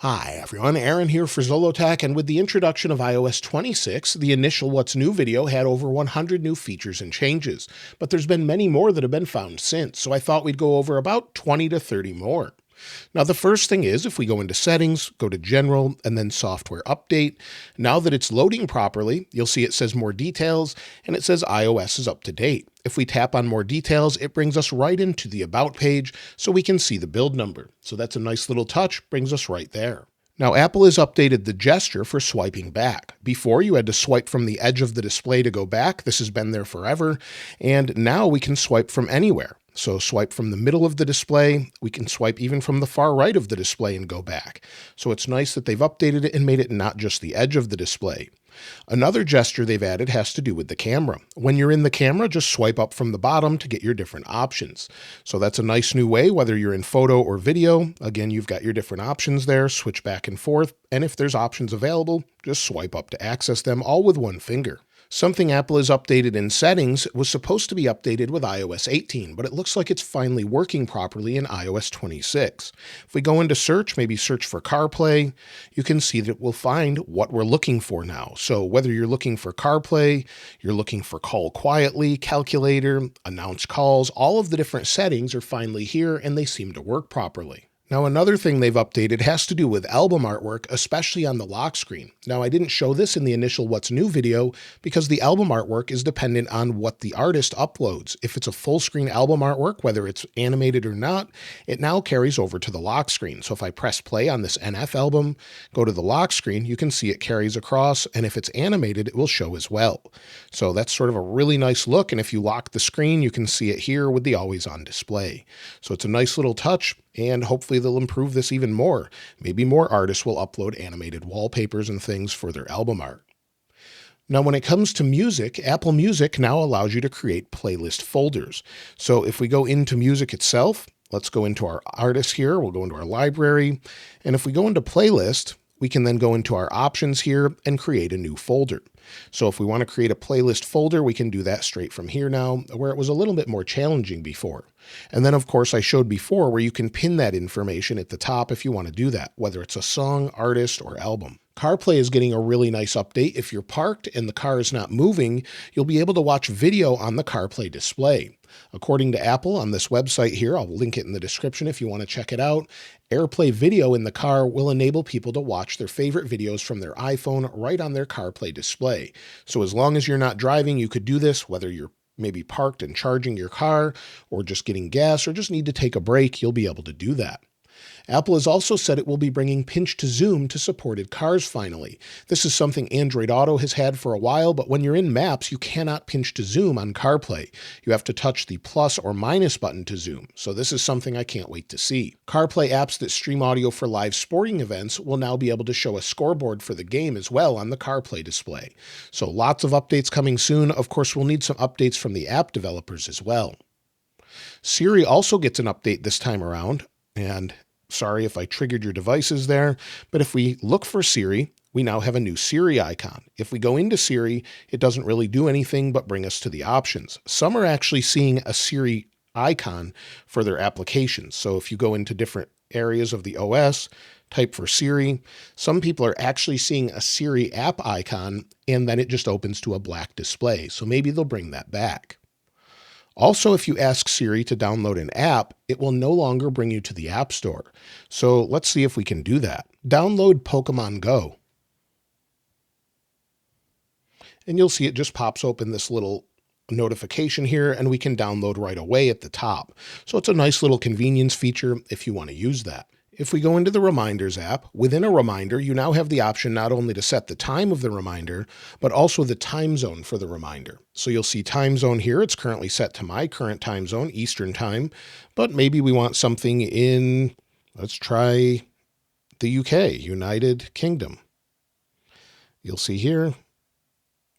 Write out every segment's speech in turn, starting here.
Hi everyone, Aaron here for Zolotech, and with the introduction of iOS 26, the initial What's New video had over 100 new features and changes, but there's been many more that have been found since, so I thought we'd go over about 20 to 30 more. Now the first thing is, if we go into Settings, go to General, and then Software Update, now that it's loading properly, you'll see it says More Details, and it says iOS is up to date. If we tap on More Details, it brings us right into the About page so we can see the build number. So that's a nice little touch, brings us right there. Now Apple has updated the gesture for swiping back. Before, you had to swipe from the edge of the display to go back. This has been there forever, and now we can swipe from anywhere. So swipe from the middle of the display, we can swipe even from the far right of the display and go back. So it's nice that they've updated it and made it not just the edge of the display. Another gesture they've added has to do with the camera. When you're in the camera, just swipe up from the bottom to get your different options. So that's a nice new way, whether you're in photo or video. Again, you've got your different options there, switch back and forth, and if there's options available, just swipe up to access them, all with one finger. Something Apple has updated in Settings was supposed to be updated with iOS 18, but it looks like it's finally working properly in iOS 26. If we go into Search, maybe search for CarPlay, you can see that we'll find what we're looking for now. So whether you're looking for CarPlay, you're looking for Call Quietly, Calculator, Announce Calls, all of the different settings are finally here and they seem to work properly. Now another thing they've updated has to do with album artwork, especially on the lock screen. Now I didn't show this in the initial What's New video because the album artwork is dependent on what the artist uploads. If it's a full screen album artwork, whether it's animated or not, it now carries over to the lock screen. So if I press play on this NF album, go to the lock screen, you can see it carries across, and if it's animated, it will show as well. So that's sort of a really nice look, and if you lock the screen, you can see it here with the always on display. So it's a nice little touch, and hopefully they'll improve this even more. Maybe more artists will upload animated wallpapers and things for their album art. Now, when it comes to music, Apple Music now allows you to create playlist folders. So if we go into music itself, let's go into our artists here. We'll go into our library. And if we go into playlist, we can then go into our options here and create a new folder. So if we want to create a playlist folder, we can do that straight from here now, where it was a little bit more challenging before. And then, of course, I showed before where you can pin that information at the top if you want to do that, whether it's a song, artist, or album. CarPlay is getting a really nice update. If you're parked and the car is not moving, you'll be able to watch video on the CarPlay display. According to Apple on this website here, I'll link it in the description if you want to check it out, AirPlay video in the car will enable people to watch their favorite videos from their iPhone right on their CarPlay display. So as long as you're not driving, you could do this, whether you're maybe parked and charging your car or just getting gas or just need to take a break, you'll be able to do that. Apple has also said it will be bringing pinch to zoom to supported cars finally. This is something Android Auto has had for a while, but when you're in Maps, you cannot pinch to zoom on CarPlay. You have to touch the plus or minus button to zoom, so this is something I can't wait to see. CarPlay apps that stream audio for live sporting events will now be able to show a scoreboard for the game as well on the CarPlay display. So lots of updates coming soon. Of course, we'll need some updates from the app developers as well. Siri also gets an update this time around, and sorry if I triggered your devices there, but if we look for Siri, we now have a new Siri icon. If we go into Siri, it doesn't really do anything but bring us to the options. Some are actually seeing a Siri icon for their applications. So if you go into different areas of the OS, type for Siri, some people are actually seeing a Siri app icon, and then it just opens to a black display. So maybe they'll bring that back. Also, if you ask Siri to download an app, it will no longer bring you to the App Store. So let's see if we can do that. Download Pokemon Go. And you'll see it just pops open this little notification here, and we can download right away at the top. So it's a nice little convenience feature if you want to use that. If we go into the Reminders app, within a reminder, you now have the option not only to set the time of the reminder, but also the time zone for the reminder. So you'll see time zone here. It's currently set to my current time zone, Eastern time, but maybe we want something in, let's try the UK, United Kingdom. You'll see here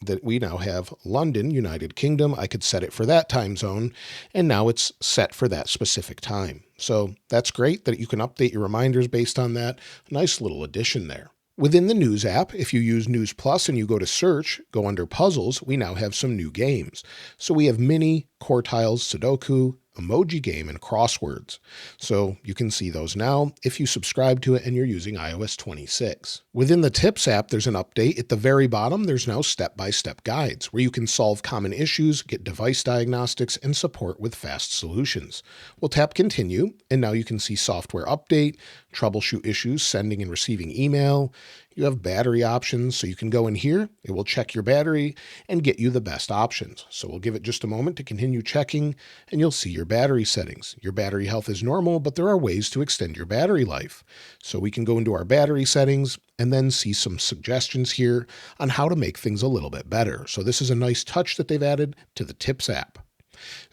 that we now have London, United Kingdom. I could set it for that time zone, and now it's set for that specific time. So that's great that you can update your reminders based on that. A nice little addition there. Within the News app, if you use News Plus and you go to Search, go under Puzzles, we now have some new games. So we have Mini, Quartiles, Sudoku, emoji game, and crosswords. So you can see those now if you subscribe to it and you're using iOS 26. Within the Tips app, there's an update. At the very bottom, there's now step-by-step guides where you can solve common issues, get device diagnostics, and support with fast solutions. We'll tap Continue, and now you can see software update, troubleshoot issues, sending and receiving email. You have battery options, so you can go in here, it will check your battery and get you the best options. So we'll give it just a moment to continue checking, and you'll see your battery settings. Your battery health is normal, but there are ways to extend your battery life. So we can go into our battery settings and then see some suggestions here on how to make things a little bit better. So this is a nice touch that they've added to the Tips app.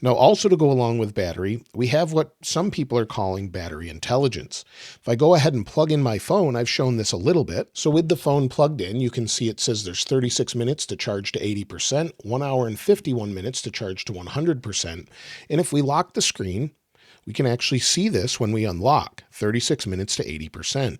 Now, also to go along with battery, we have what some people are calling battery intelligence. If I go ahead and plug in my phone, I've shown this a little bit. So with the phone plugged in, you can see it says there's 36 minutes to charge to 80%, 1 hour and 51 minutes to charge to 100%. And if we lock the screen, we can actually see this when we unlock, 36 minutes to 80%.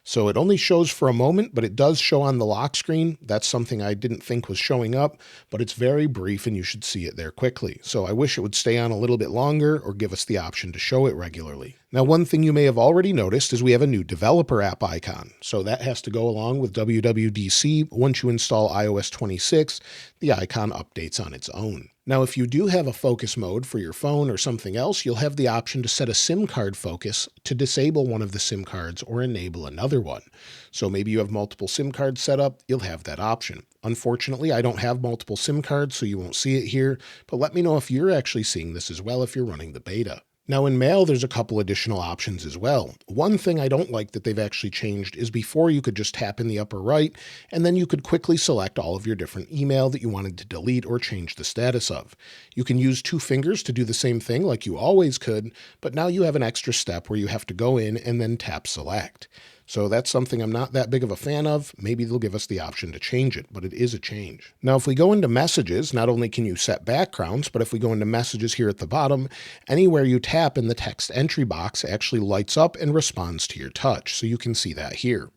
So it only shows for a moment, but it does show on the lock screen. That's something I didn't think was showing up, but it's very brief and you should see it there quickly. So I wish it would stay on a little bit longer or give us the option to show it regularly. Now, one thing you may have already noticed is we have a new developer app icon. So that has to go along with WWDC. Once you install iOS 26, the icon updates on its own. Now, if you do have a focus mode for your phone or something else, you'll have the option to set a SIM card focus to disable one of the SIM cards or enable another one. So maybe you have multiple SIM cards set up, you'll have that option. Unfortunately, I don't have multiple SIM cards, so you won't see it here, but let me know if you're actually seeing this as well if you're running the beta. Now in Mail, there's a couple additional options as well. One thing I don't like that they've actually changed is before you could just tap in the upper right, and then you could quickly select all of your different email that you wanted to delete or change the status of. You can use 2 fingers to do the same thing like you always could, but now you have an extra step where you have to go in and then tap select. So that's something I'm not that big of a fan of. Maybe they'll give us the option to change it, but it is a change. Now, if we go into messages, not only can you set backgrounds, but if we go into messages here at the bottom, anywhere you tap in the text entry box actually lights up and responds to your touch. So you can see that here.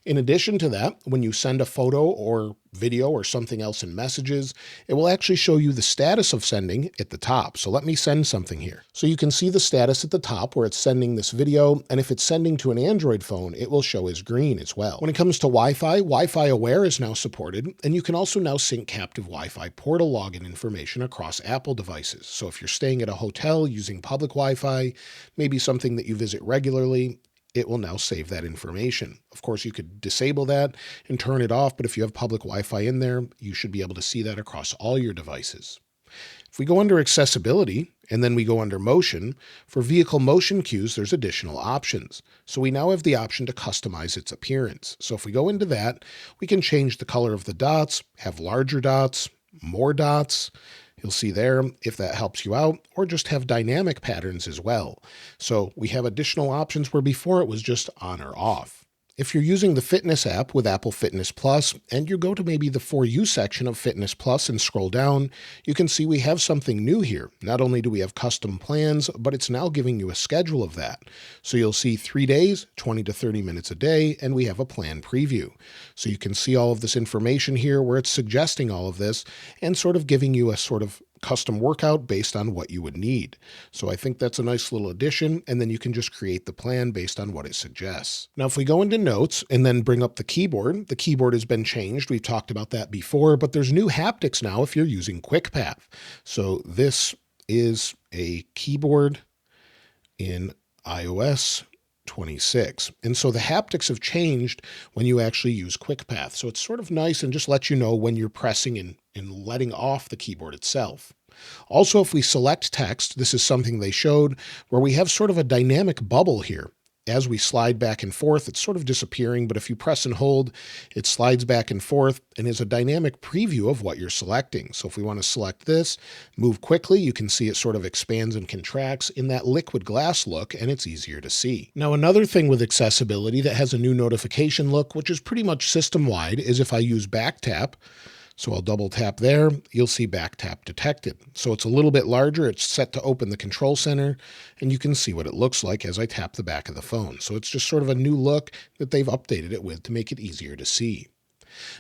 In addition to that, when you send a photo or video or something else in messages, it will actually show you the status of sending at the top. So let me send something here. So you can see the status at the top where it's sending this video. And if it's sending to an Android phone, it will show as green as well. When it comes to Wi-Fi, Wi-Fi Aware is now supported. And you can also now sync captive Wi-Fi portal login information across Apple devices. So if you're staying at a hotel using public Wi-Fi, maybe something that you visit regularly, it will now save that information. Of course, you could disable that and turn it off, but if you have public Wi-Fi in there, you should be able to see that across all your devices. If we go under accessibility and then we go under motion, for vehicle motion cues, there's additional options. So we now have the option to customize its appearance. So if we go into that, we can change the color of the dots, have larger dots, more dots. You'll see there if that helps you out, or just have dynamic patterns as well. So we have additional options where before it was just on or off. If you're using the Fitness app with Apple Fitness Plus, and you go to maybe the For You section of Fitness Plus and scroll down, you can see we have something new here. Not only do we have custom plans, but it's now giving you a schedule of that. So you'll see 3 days, 20 to 30 minutes a day, and we have a plan preview. So you can see all of this information here where it's suggesting all of this and sort of giving you a sort of custom workout based on what you would need. So I think that's a nice little addition, and then you can just create the plan based on what it suggests. Now, if we go into notes and then bring up the keyboard has been changed. We've talked about that before, but there's new haptics now if you're using QuickPath. So this is a keyboard in iOS 26. And so the haptics have changed when you actually use QuickPath. So it's sort of nice and just lets you know when you're pressing and letting off the keyboard itself. Also, if we select text, this is something they showed where we have sort of a dynamic bubble here. As we slide back and forth, it's sort of disappearing, but if you press and hold, it slides back and forth and is a dynamic preview of what you're selecting. So if we want to select this, move quickly, you can see it sort of expands and contracts in that liquid glass look, and it's easier to see. Now, another thing with accessibility that has a new notification look, which is pretty much system-wide, is if I use back tap. So I'll double tap there, you'll see back tap detected. So it's a little bit larger, it's set to open the control center, and you can see what it looks like as I tap the back of the phone. So it's just sort of a new look that they've updated it with to make it easier to see.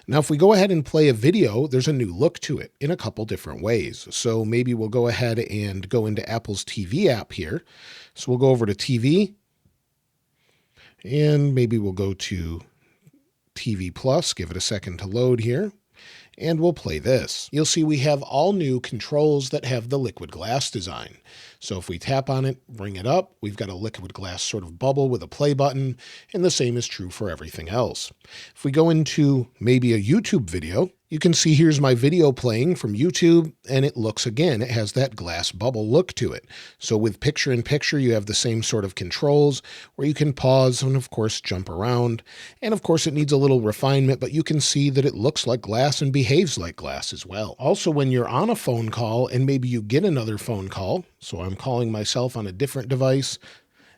Now, if we go ahead and play a video, there's a new look to it in a couple different ways. So maybe we'll go ahead and go into Apple's TV app here. So we'll go over to TV, and maybe we'll go to TV Plus, give it a second to load here, and we'll play this. You'll see we have all new controls that have the liquid glass design. So if we tap on it, bring it up, we've got a liquid glass sort of bubble with a play button, and the same is true for everything else. If we go into maybe a YouTube video, you can see here's my video playing from YouTube, and it looks, again, it has that glass bubble look to it. So with picture-in-picture, you have the same sort of controls where you can pause and, of course, jump around. And, of course, it needs a little refinement, but you can see that it looks like glass and behaves like glass as well. Also, when you're on a phone call and maybe you get another phone call, so I'm calling myself on a different device,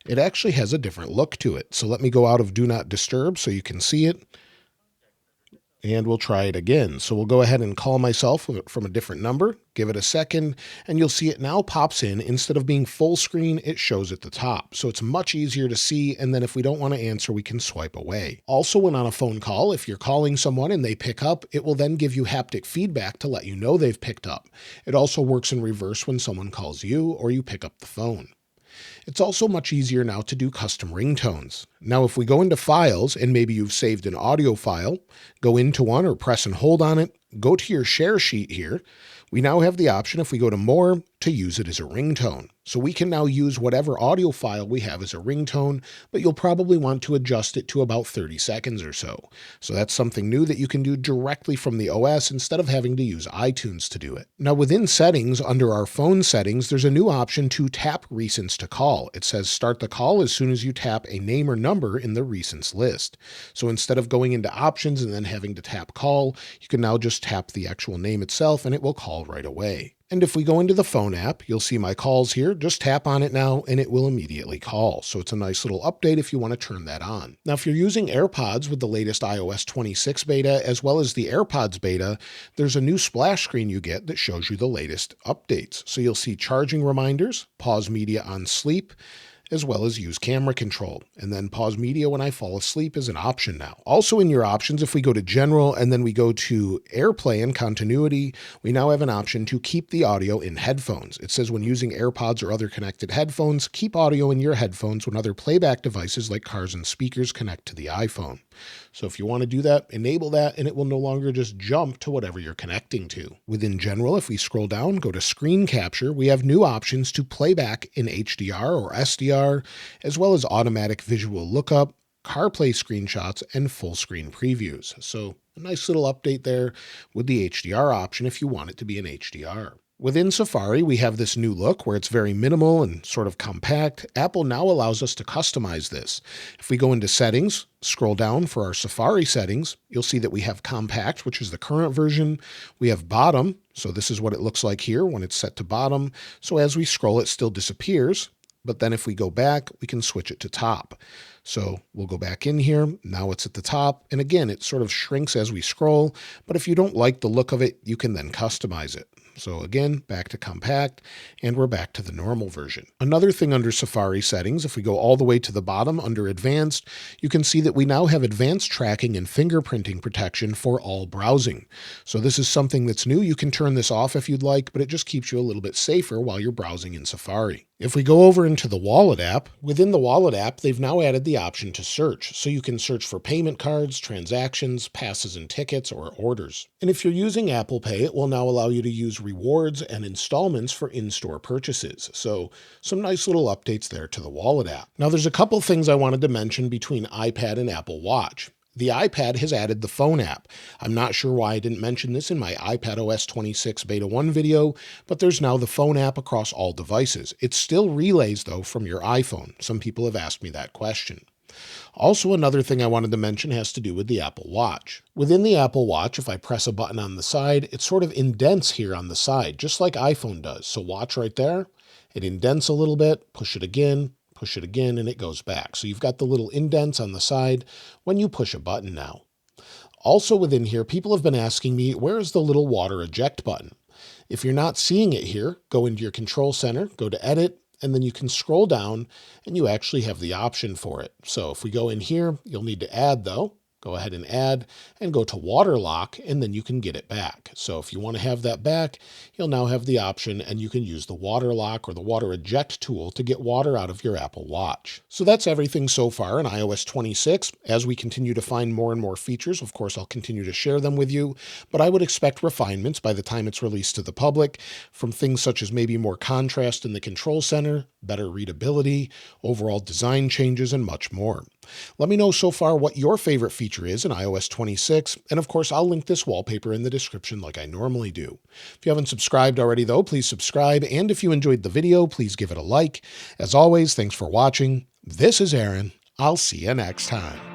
it actually has a different look to it. So let me go out of Do Not Disturb so you can see it. And we'll try it again. So we'll go ahead and call myself from a different number, give it a second, and you'll see it now pops in. Instead of being full screen, it shows at the top. So it's much easier to see, and then if we don't want to answer, we can swipe away. Also, when on a phone call, if you're calling someone and they pick up, it will then give you haptic feedback to let you know they've picked up. It also works in reverse when someone calls you or you pick up the phone. It's also much easier now to do custom ringtones. Now, if we go into Files, and maybe you've saved an audio file, go into one or press and hold on it, go to your share sheet here. We now have the option, if we go to More, to use it as a ringtone. So we can now use whatever audio file we have as a ringtone, but you'll probably want to adjust it to about 30 seconds or so. So that's something new that you can do directly from the OS instead of having to use iTunes to do it. Now within settings, under our phone settings, there's a new option to tap recents to call. It says start the call as soon as you tap a name or number in the recents list. So instead of going into options and then having to tap call, you can now just tap the actual name itself and it will call right away. And if we go into the phone app, you'll see my calls here. Just tap on it now and it will immediately call. So it's a nice little update if you want to turn that on. Now, if you're using AirPods with the latest iOS 26 beta, as well as the AirPods beta, there's a new splash screen you get that shows you the latest updates. So you'll see charging reminders, pause media on sleep, as well as use camera control. And then pause media when I fall asleep is an option now. Also in your options, if we go to General and then we go to AirPlay and Continuity, we now have an option to keep the audio in headphones. It says when using AirPods or other connected headphones, keep audio in your headphones when other playback devices like cars and speakers connect to the iPhone. So if you want to do that, enable that, and it will no longer just jump to whatever you're connecting to. Within General, if we scroll down, go to Screen Capture, we have new options to playback in HDR or SDR, as well as automatic visual lookup, CarPlay screenshots, and full screen previews. So a nice little update there with the HDR option if you want it to be an HDR. Within Safari, we have this new look where it's very minimal and sort of compact. Apple now allows us to customize this. If we go into Settings, scroll down for our Safari settings, you'll see that we have Compact, which is the current version. We have Bottom, so this is what it looks like here when it's set to bottom. So as we scroll, it still disappears. But then if we go back, we can switch it to top. So we'll go back in here. Now it's at the top. And again, it sort of shrinks as we scroll. But if you don't like the look of it, you can then customize it. So again, back to compact, and we're back to the normal version. Another thing under Safari settings, if we go all the way to the bottom under advanced, you can see that we now have advanced tracking and fingerprinting protection for all browsing. So this is something that's new. You can turn this off if you'd like, but it just keeps you a little bit safer while you're browsing in Safari. If we go over into the Wallet app, within the Wallet app, they've now added the option to search. So you can search for payment cards, transactions, passes and tickets, or orders. And if you're using Apple Pay, it will now allow you to use rewards and installments for in-store purchases. So some nice little updates there to the Wallet app. Now there's a couple things I wanted to mention between iPad and Apple Watch. The iPad has added the phone app. I'm not sure why I didn't mention this in my iPadOS 26 Beta 1 video, but there's now the phone app across all devices. It still relays, though, from your iPhone. Some people have asked me that question. Also, another thing I wanted to mention has to do with the Apple Watch. Within the Apple Watch, if I press a button on the side, it sort of indents here on the side, just like iPhone does. So watch right there. It indents a little bit, push it again, and it goes back. So you've got the little indents on the side when you push a button now. Also within here, people have been asking me, where is the little water eject button? If you're not seeing it here, go into your control center, go to edit, and then you can scroll down and you actually have the option for it. So if we go in here, you'll need to add though. Go ahead and add and go to water lock, and then you can get it back. So if you want to have that back, you'll now have the option, and you can use the water lock or the water eject tool to get water out of your Apple Watch. So that's everything so far in iOS 26. As we continue to find more and more features, of course, I'll continue to share them with you, but I would expect refinements by the time it's released to the public, from things such as maybe more contrast in the control center, better readability, overall design changes, and much more. Let me know so far what your favorite feature is in iOS 26, and of course I'll link this wallpaper in the description like I normally do. If you haven't subscribed already though, please subscribe, and if you enjoyed the video, please give it a like. As always, thanks for watching. This is Aaron. I'll see you next time.